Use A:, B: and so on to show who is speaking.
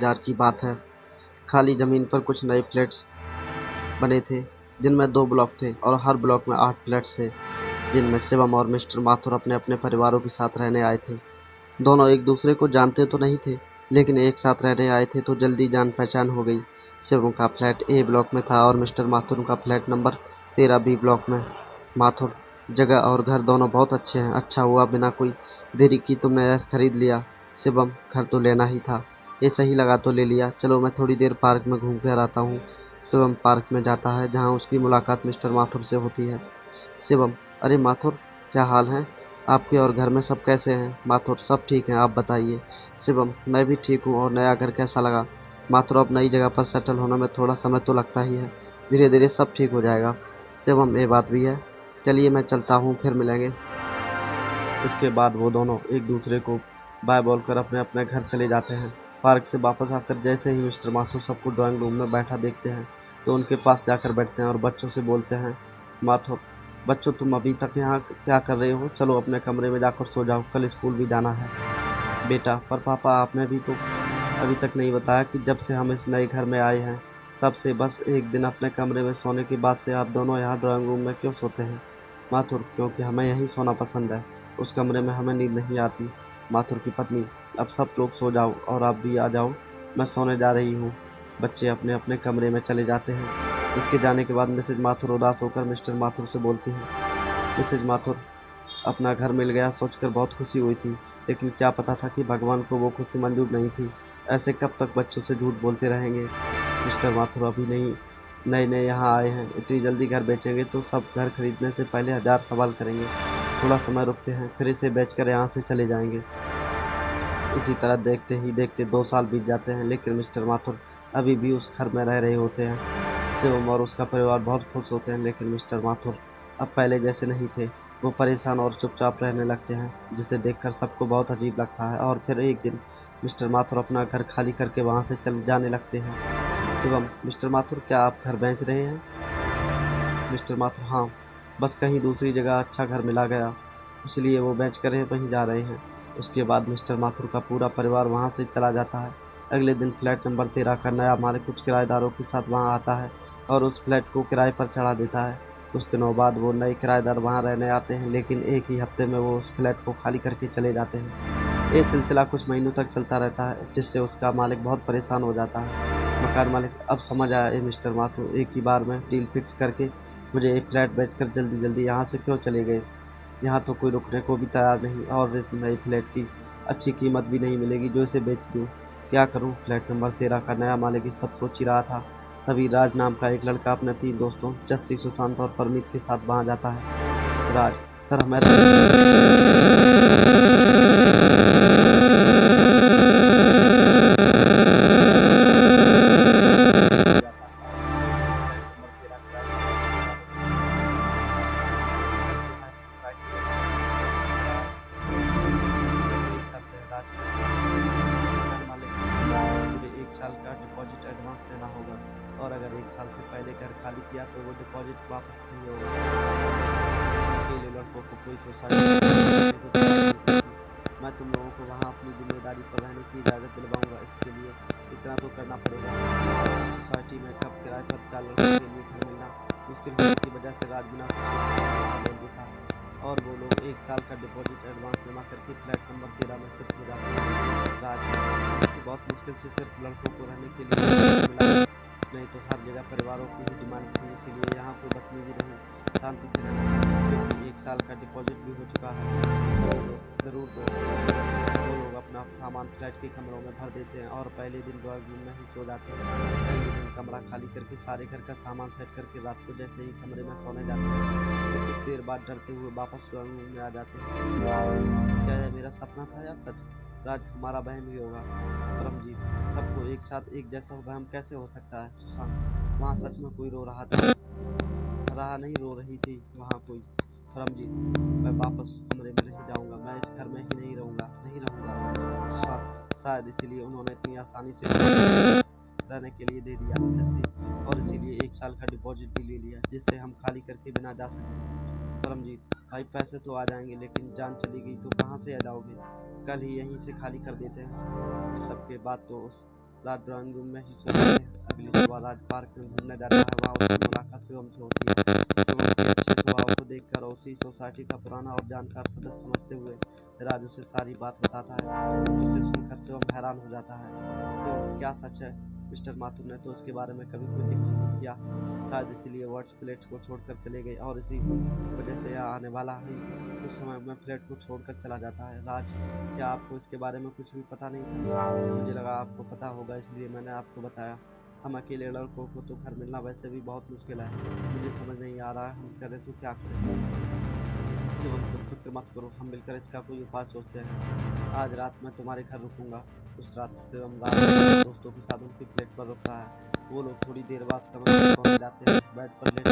A: 2000 की बात है। खाली ज़मीन पर कुछ नए फ्लैट्स बने थे, जिनमें 2 ब्लॉक थे और हर ब्लॉक में 8 फ्लैट्स थे, जिनमें शिवम और मिस्टर माथुर अपने-अपने परिवारों के साथ रहने आए थे। दोनों एक-दूसरे को जानते तो नहीं थे, लेकिन एक साथ रहने आए थे तो जल्दी जान-पहचान हो गई। शिवम का फ्लैट ए ब्लॉक में था और मिस्टर माथुर का फ्लैट नंबर 13 बी ब्लॉक में। माथुर, जगह और घर दोनों बहुत अच्छे हैं। अच्छा हुआ बिना कोई देरी की तुमने यह खरीद लिया। शिवम, घर तो लेना ही था, ये सही लगा तो ले लिया। चलो मैं थोड़ी देर पार्क में घूम कर आता हूँ। शिवम पार्क में जाता है, जहाँ उसकी मुलाकात मिस्टर माथुर से होती है। शिवम, अरे माथुर, क्या हाल है आपके और घर में सब कैसे हैं? माथुर, सब ठीक हैं, आप बताइए। शिवम, मैं भी ठीक हूँ। और नया घर कैसा लगा? माथुर, अब नई जगह पर सेटल होने में थोड़ा समय तो लगता ही है, धीरे धीरे सब ठीक हो जाएगा। शिवम, ये बात भी है। चलिए मैं चलता हूँ, फिर मिलेंगे। इसके बाद वो दोनों एक दूसरे को बाय बोलकर अपने अपने घर चले जाते हैं। पार्क से वापस आकर जैसे ही मिस्टर माथुर सबको ड्राइंग रूम में बैठा देखते हैं, तो उनके पास जाकर बैठते हैं और बच्चों से बोलते हैं, माथुर, बच्चों तुम अभी तक यहाँ क्या कर रहे हो? चलो अपने कमरे में जाकर सो जाओ, कल स्कूल भी जाना है। बेटा, पर पापा आपने भी तो अभी तक नहीं बताया कि जब से हम इस नए घर में आए हैं, तब से बस एक दिन अपने कमरे में सोने के बाद से आप दोनों यहाँ ड्राइंग रूम में क्यों सोते हैं? माथुर, क्योंकि हमें यहीं सोना पसंद है, उस कमरे में हमें नींद नहीं आती। माथुर की पत्नी, अब सब लोग सो जाओ और आप भी आ जाओ, मैं सोने जा रही हूँ। बच्चे अपने अपने कमरे में चले जाते हैं। इसके जाने के बाद मिसेज माथुर उदास होकर मिस्टर माथुर से बोलती हैं, मिसेज माथुर, अपना घर मिल गया सोचकर बहुत खुशी हुई थी, लेकिन क्या पता था कि भगवान को वो खुशी मंजूर नहीं थी। ऐसे कब तक बच्चों से झूठ बोलते रहेंगे? मिस्टर माथुर अभी नहीं, नए नए यहाँ आए हैं, इतनी जल्दी घर बेचेंगे तो सब घर खरीदने से पहले 1000 सवाल करेंगे। थोड़ा समय रुकते हैं, फिर इसे बेचकर यहाँ से चले जाएंगे। इसी तरह देखते ही देखते 2 साल बीत जाते हैं, लेकिन मिस्टर माथुर अभी भी उस घर में रह रहे होते हैं। शिवम और उसका परिवार बहुत खुश होते हैं, लेकिन मिस्टर माथुर अब पहले जैसे नहीं थे। वो परेशान और चुपचाप रहने लगते हैं, जिसे देखकर सबको बहुत अजीब लगता है। और फिर एक दिन मिस्टर माथुर अपना घर खाली करके वहाँ से चल जाने लगते हैं। शिवम, मिस्टर माथुर, क्या आप घर बेच रहे हैं? मिस्टर माथुर, हाँ, बस कहीं दूसरी जगह अच्छा घर मिला गया, इसलिए वो बेच कर वहीं जा रहे हैं। उसके बाद मिस्टर माथुर का पूरा परिवार वहाँ से चला जाता है। अगले दिन फ्लैट नंबर 13 का नया मालिक कुछ किराएदारों के साथ वहाँ आता है और उस फ्लैट को किराए पर चढ़ा देता है। कुछ दिनों बाद वो नए किराएदार वहाँ रहने आते हैं, लेकिन एक ही हफ्ते में वो उस फ्लैट को खाली करके चले जाते हैं। ये सिलसिला कुछ महीनों तक चलता रहता है, जिससे उसका मालिक बहुत परेशान हो जाता है। मकान मालिक, अब समझ आया ये मिस्टर माथुर एक ही बार में डील फिक्स करके मुझे एक फ्लैट बेचकर जल्दी जल्दी यहाँ से क्यों चले गए? यहाँ तो कोई रुकने को भी तैयार नहीं और इस नए फ्लैट की अच्छी कीमत भी नहीं मिलेगी जो इसे बेच दूँ। क्या करूँ? फ्लैट नंबर 13 का नया मालिक ये सब सोच ही रहा था। तभी राज नाम का एक लड़का अपने 3 दोस्तों जस्सी, सुशांत और परमीत के साथ वहाँ जाता है। राज, सर हमें मुझे 1 साल का डिपॉजिट एडवांस देना होगा और अगर 1 साल से पहले घर खाली किया तो वो डिपॉजिट वापस नहीं होगा। अकेले लड़कों को कोई सोसाइटी मैं तुम लोगों को वहाँ अपनी जिम्मेदारी पर रहने की इजाज़त दिलवाऊंगा। इसके लिए इतना तो करना पड़ेगा। सोसाइटी में कब किराए पर 4 लड़कों के लिए घर मिलना मुश्किल होने की वजह से राज बिना कुछ सोचे हाँ बोल देता है और वो लोग 1 साल का डिपॉजिट एडवांस जमा करके फ्लैट नंबर 13 में शिफ्ट हो जाते हैं। राज, बहुत मुश्किल से सिर्फ लड़कों को रहने के लिए मिला है, नहीं तो हर जगह परिवारों की ही डिमांड थी, इसीलिए यहाँ कोई बदतमीजी नहीं, शांति से रहना, क्योंकि 1 साल का डिपॉजिट भी हो चुका है। ज़रूर दोस्त, वो लोग अपना सामान फ्लैट के कमरों में भर देते हैं और पहले दिन ड्राइंग रूम में ही सो जाते हैं। पहले दिन कमरा खाली करके सारे घर का सामान सेट करके रात को जैसे ही कमरे में सोने जाते हैं, तो कुछ देर बाद डरते हुए वापस ड्राइंग रूम में आ जाते हैं। क्या यह मेरा सपना था या सच? राज, हमारा वहम ही होगा। परमजीत, सबको एक साथ एक जैसा वहम कैसे हो सकता है? सुशांत, वहाँ सच में कोई रो रहा था? रहा नहीं, रो रही थी वहाँ कोई। परमजीत, मैं वापस कमरे में नहीं जाऊंगा, मैं इस घर में ही नहीं रहूंगा, नहीं रहूंगा। सुशांत, शायद इसीलिए उन्होंने इतनी आसानी से रहने के लिए दे दिया जस्सी, और इसीलिए 1 साल का डिपॉजिट भी ले लिया, जिससे हम खाली करके बिना जा सकें। परमजीत, भाई पैसे तो आ जाएंगे, लेकिन जान चली गई तो कहाँ से आ जाओगे? कल ही यहीं से खाली कर देते हैं। इस सब के बाद तो उस राज ड्राइंग रूम में ही सोते हैं। अगली सुबह राज पार्क में घूमने जाता है। वहाँ उसकी मुलाकात शिवम से होती है। शिवम के अच्छे स्वभाव को देखकर और उसी सोसाइटी का पुराना और जानकार सदस्य समझते हुए राज उसे सारी बात बताता है, जिसे सुनकर शिवम हैरान हो जाता है। शिवम, क्या सच है? मिस्टर माथुर ने तो उसके बारे में कभी कोई जिक्र नहीं किया। शायद इसीलिए वर्ड्स प्लेट्स को छोड़कर चले गए और इसी वजह से यहाँ आने वाला ही उस समय में फ्लैट को छोड़कर चला जाता है। राज, क्या आपको इसके बारे में कुछ भी पता नहीं था? मुझे लगा आपको पता होगा, इसलिए मैंने आपको बताया। हम अकेले लड़कों को तो घर मिलना वैसे भी बहुत मुश्किल है। मुझे समझ नहीं आ रहा है हम करें तो क्या करें। शिवम, तुम फिक्र मत करो, हम मिलकर इसका कोई उपाय सोचते हैं। आज रात मैं तुम्हारे घर रुकूंगा। उस रात शिवम राज अपने दोस्तों के साथ उनकी फ्लैट पर रुकता है। वो लोग थोड़ी देर बाद कमरे में सोने जाते हैं। बेड पर लेटे